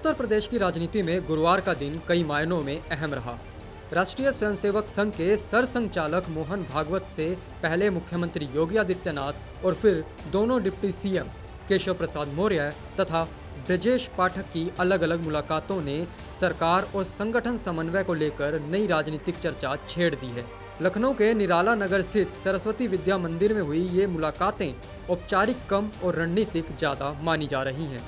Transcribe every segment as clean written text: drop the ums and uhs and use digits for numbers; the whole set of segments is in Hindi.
उत्तर प्रदेश की राजनीति में गुरुवार का दिन कई मायनों में अहम रहा। राष्ट्रीय स्वयंसेवक संघ के सरसंघचालक मोहन भागवत से पहले मुख्यमंत्री योगी आदित्यनाथ और फिर दोनों डिप्टी सीएम केशव प्रसाद मौर्य तथा ब्रजेश पाठक की अलग अलग मुलाकातों ने सरकार और संगठन समन्वय को लेकर नई राजनीतिक चर्चा छेड़ दी है। लखनऊ के निराला नगर स्थित सरस्वती विद्या मंदिर में हुई ये मुलाकातें औपचारिक कम और रणनीतिक ज्यादा मानी जा रही हैं।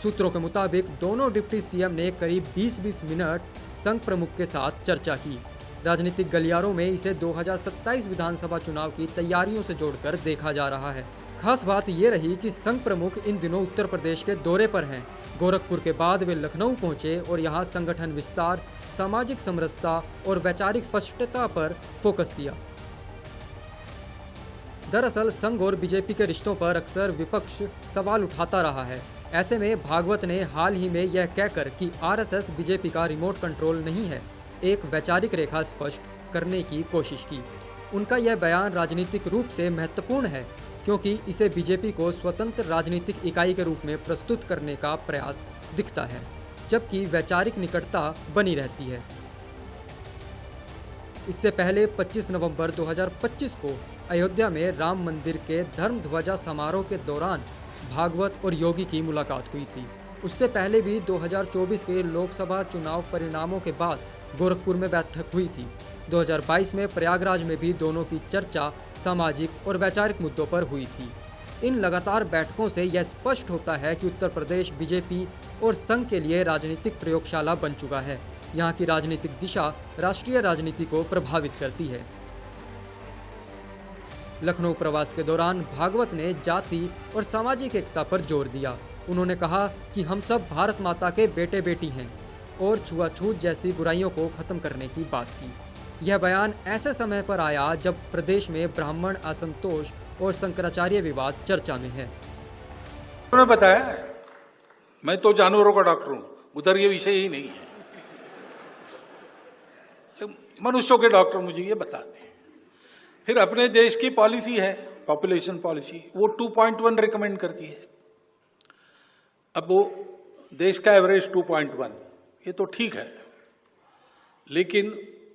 सूत्रों के मुताबिक दोनों डिप्टी सीएम ने करीब 20-20 मिनट संघ प्रमुख के साथ चर्चा की। राजनीतिक गलियारों में इसे 2027 विधानसभा चुनाव की तैयारियों से जोड़कर देखा जा रहा है। खास बात ये रही कि संघ प्रमुख इन दिनों उत्तर प्रदेश के दौरे पर हैं। गोरखपुर के बाद वे लखनऊ पहुंचे और यहां संगठन विस्तार, सामाजिक समरसता और वैचारिक स्पष्टता पर फोकस किया। दरअसल संघ और बीजेपी के रिश्तों पर अक्सर विपक्ष सवाल उठाता रहा है। ऐसे में भागवत ने हाल ही में यह कहकर कि आरएसएस बीजेपी का रिमोट कंट्रोल नहीं है, एक वैचारिक रेखा स्पष्ट करने की कोशिश की। उनका यह बयान राजनीतिक रूप से महत्वपूर्ण है क्योंकि इसे बीजेपी को स्वतंत्र राजनीतिक इकाई के रूप में प्रस्तुत करने का प्रयास दिखता है, जबकि वैचारिक निकटता बनी रहती है। इससे पहले 25 नवंबर 2025 को अयोध्या में राम मंदिर के धर्म ध्वजा समारोह के दौरान भागवत और योगी की मुलाकात हुई थी। उससे पहले भी 2024 के लोकसभा चुनाव परिणामों के बाद गोरखपुर में बैठक हुई थी। 2022 में प्रयागराज में भी दोनों की चर्चा सामाजिक और वैचारिक मुद्दों पर हुई थी। इन लगातार बैठकों से यह स्पष्ट होता है कि उत्तर प्रदेश बीजेपी और संघ के लिए राजनीतिक प्रयोगशाला बन चुका है। यहाँ की राजनीतिक दिशा राष्ट्रीय राजनीति को प्रभावित करती है। लखनऊ प्रवास के दौरान भागवत ने जाति और सामाजिक एकता पर जोर दिया। उन्होंने कहा कि हम सब भारत माता के बेटे बेटी हैं और छुआछूत जैसी बुराइयों को खत्म करने की बात की। यह बयान ऐसे समय पर आया जब प्रदेश में ब्राह्मण असंतोष और शंकराचार्य विवाद चर्चा में है। उन्होंने बताया, मैं तो जानवरों का डॉक्टर हूं, उधर ये विषय ही नहीं है। मनुष्यों के डॉक्टर मुझे ये बताते हैं। फिर अपने देश की पॉलिसी है, पॉपुलेशन पॉलिसी, वो 2.1 रिकमेंड करती है। अब वो देश का एवरेज 2.1, ये तो ठीक है, लेकिन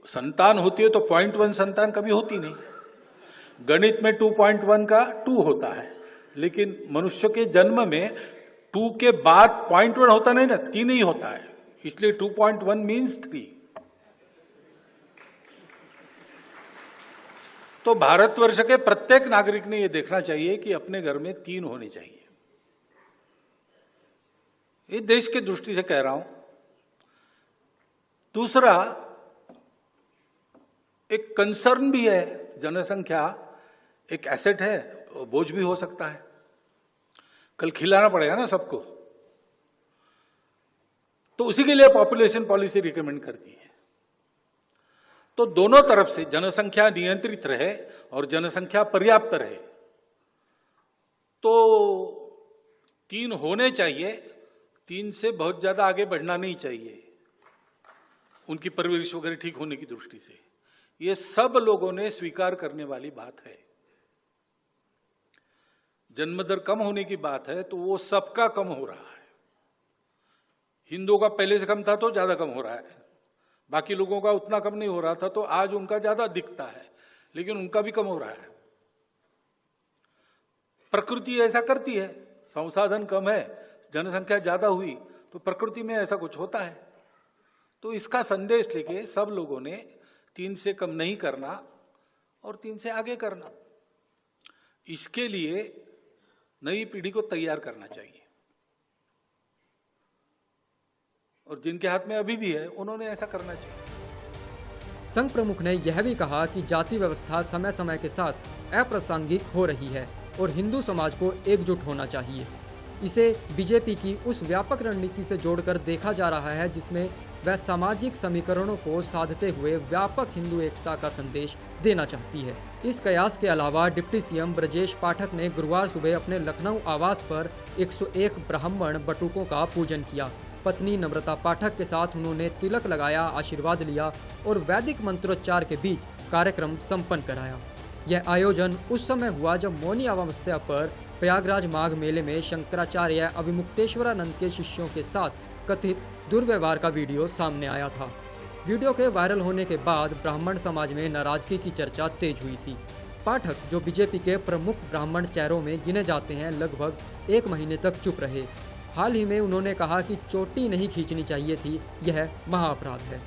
संतान होती है तो 0.1 संतान कभी होती नहीं। गणित में 2.1 का 2 होता है, लेकिन मनुष्य के जन्म में 2 के बाद 0.1 होता नहीं ना, 3 ही होता है, इसलिए 2.1 मीन्स 3। तो भारतवर्ष के प्रत्येक नागरिक ने यह देखना चाहिए कि अपने घर में 3 होने चाहिए। ये देश की दृष्टि से कह रहा हूं। दूसरा, एक कंसर्न भी है, जनसंख्या एक एसेट है, बोझ भी हो सकता है, कल खिलाना पड़ेगा ना सबको, तो उसी के लिए पॉपुलेशन पॉलिसी रिकमेंड करती है। तो दोनों तरफ से जनसंख्या नियंत्रित रहे और जनसंख्या पर्याप्त रहे, तो 3 होने चाहिए, 3 से बहुत ज्यादा आगे बढ़ना नहीं चाहिए, उनकी परवरिश वगैरह ठीक होने की दृष्टि से। ये सब लोगों ने स्वीकार करने वाली बात है। जन्म दर कम होने की बात है तो वो सबका कम हो रहा है। हिंदुओं का पहले से कम था तो ज्यादा कम हो रहा है, बाकी लोगों का उतना कम नहीं हो रहा था, तो आज उनका ज्यादा दिखता है, लेकिन उनका भी कम हो रहा है। प्रकृति ऐसा करती है, संसाधन कम है, जनसंख्या ज्यादा हुई तो प्रकृति में ऐसा कुछ होता है। तो इसका संदेश लेके सब लोगों ने 3 से कम नहीं करना और 3 से आगे करना, इसके लिए नई पीढ़ी को तैयार करना चाहिए। और जिनके हाथ में अभी भी है उन्होंने ऐसा करना चाहिए। संघ प्रमुख ने यह भी कहा कि जाति व्यवस्था समय समय के साथ अप्रासंगिक हो रही है और हिंदू समाज को एकजुट होना चाहिए। इसे बीजेपी की उस व्यापक रणनीति से जोड़कर देखा जा रहा है जिसमें वह सामाजिक समीकरणों को साधते हुए व्यापक हिंदू एकता का संदेश देना चाहती है। इस कयास के अलावा डिप्टी सीएम ब्रजेश पाठक ने गुरुवार सुबह अपने लखनऊ आवास पर 101 ब्राह्मण बटुकों का पूजन किया। पत्नी नम्रता पाठक के साथ उन्होंने तिलक लगाया, आशीर्वाद लिया और वैदिक मंत्रोच्चार के बीच कार्यक्रम संपन्न कराया। यह आयोजन उस समय हुआ जब मौनी अमावस्या पर प्रयागराज माघ मेले में शंकराचार्य अविमुक्तेश्वरानंद के शिष्यों के साथ कथित दुर्व्यवहार का वीडियो सामने आया था। वीडियो के वायरल होने के बाद ब्राह्मण समाज में नाराजगी की चर्चा तेज हुई थी। पाठक, जो बीजेपी के प्रमुख ब्राह्मण चेहरों में गिने जाते हैं, लगभग 1 महीने तक चुप रहे। हाल ही में उन्होंने कहा कि चोटी नहीं खींचनी चाहिए थी, यह महाअपराध है।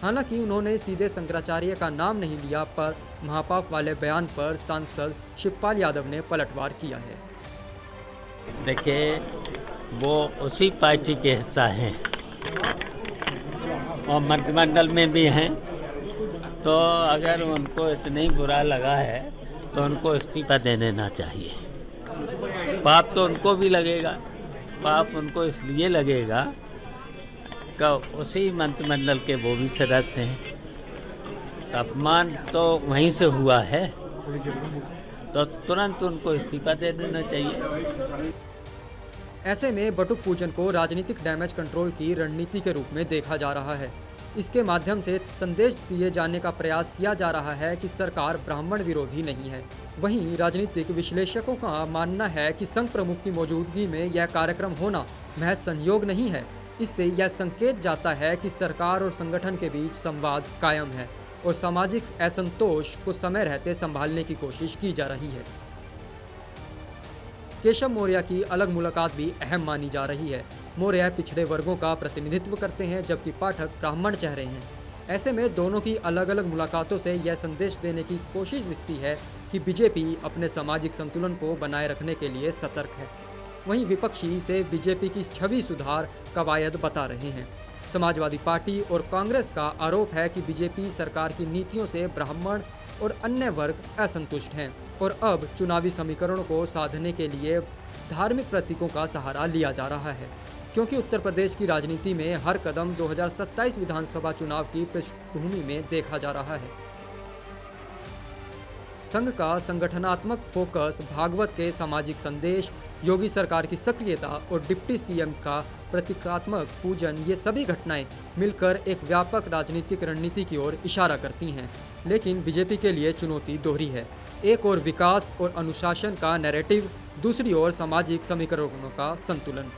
हालांकि उन्होंने सीधे शंकराचार्य का नाम नहीं लिया, पर महापाप वाले बयान पर सांसद शिवपाल यादव ने पलटवार किया है। देखिए, वो उसी पार्टी के हिस्सा हैं और मंत्रिमंडल में भी हैं, तो अगर उनको इतना ही बुरा लगा है तो उनको इस्तीफा दे देना चाहिए। पाप तो उनको भी लगेगा, पाप उनको इसलिए लगेगा कि उसी मंत्रिमंडल के वो भी सदस्य हैं। अपमान तो वहीं से हुआ है, तो तुरंत उनको इस्तीफा दे देना चाहिए। ऐसे में बटुक पूजन को राजनीतिक डैमेज कंट्रोल की रणनीति के रूप में देखा जा रहा है। इसके माध्यम से संदेश दिए जाने का प्रयास किया जा रहा है कि सरकार ब्राह्मण विरोधी नहीं है। वहीं राजनीतिक विश्लेषकों का मानना है कि संघ प्रमुख की मौजूदगी में यह कार्यक्रम होना महज संयोग नहीं है। इससे यह संकेत जाता है कि सरकार और संगठन के बीच संवाद कायम है और सामाजिक असंतोष को समय रहते संभालने की कोशिश की जा रही है। केशव मौर्य की अलग मुलाकात भी अहम मानी जा रही है। मौर्य पिछड़े वर्गों का प्रतिनिधित्व करते हैं, जबकि पाठक ब्राह्मण चेहरे हैं। ऐसे में दोनों की अलग अलग मुलाकातों से यह संदेश देने की कोशिश दिखती है कि बीजेपी अपने सामाजिक संतुलन को बनाए रखने के लिए सतर्क है। वहीं विपक्षी इसे बीजेपी की छवि सुधार कवायद बता रहे हैं। समाजवादी पार्टी और कांग्रेस का आरोप है कि बीजेपी सरकार की नीतियों से ब्राह्मण और अन्य वर्ग असंतुष्ट हैं और अब चुनावी समीकरणों को साधने के लिए धार्मिक प्रतीकों का सहारा लिया जा रहा है, क्योंकि उत्तर प्रदेश की राजनीति में हर कदम 2027 विधानसभा चुनाव की पृष्ठभूमि में देखा जा रहा है। संघ का संगठनात्मक फोकस, भागवत के सामाजिक संदेश, योगी सरकार की सक्रियता और डिप्टी सीएम का प्रतीकात्मक पूजन, ये सभी घटनाएं मिलकर एक व्यापक राजनीतिक रणनीति की ओर इशारा करती हैं। लेकिन बीजेपी के लिए चुनौती दोहरी है। एक ओर विकास और अनुशासन का नैरेटिव, दूसरी ओर सामाजिक समीकरणों का संतुलन।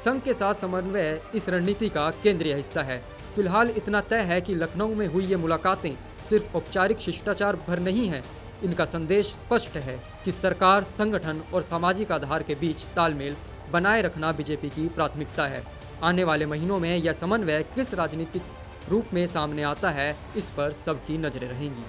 संघ के साथ समन्वय इस रणनीति का केंद्रीय हिस्सा है। फिलहाल इतना तय है कि लखनऊ में हुई ये मुलाकातें सिर्फ औपचारिक शिष्टाचार भर नहीं हैं। इनका संदेश स्पष्ट है कि सरकार, संगठन और सामाजिक आधार के बीच तालमेल बनाए रखना बीजेपी की प्राथमिकता है। आने वाले महीनों में यह समन्वय किस राजनीतिक रूप में सामने आता है, इस पर सबकी नजरें रहेंगी।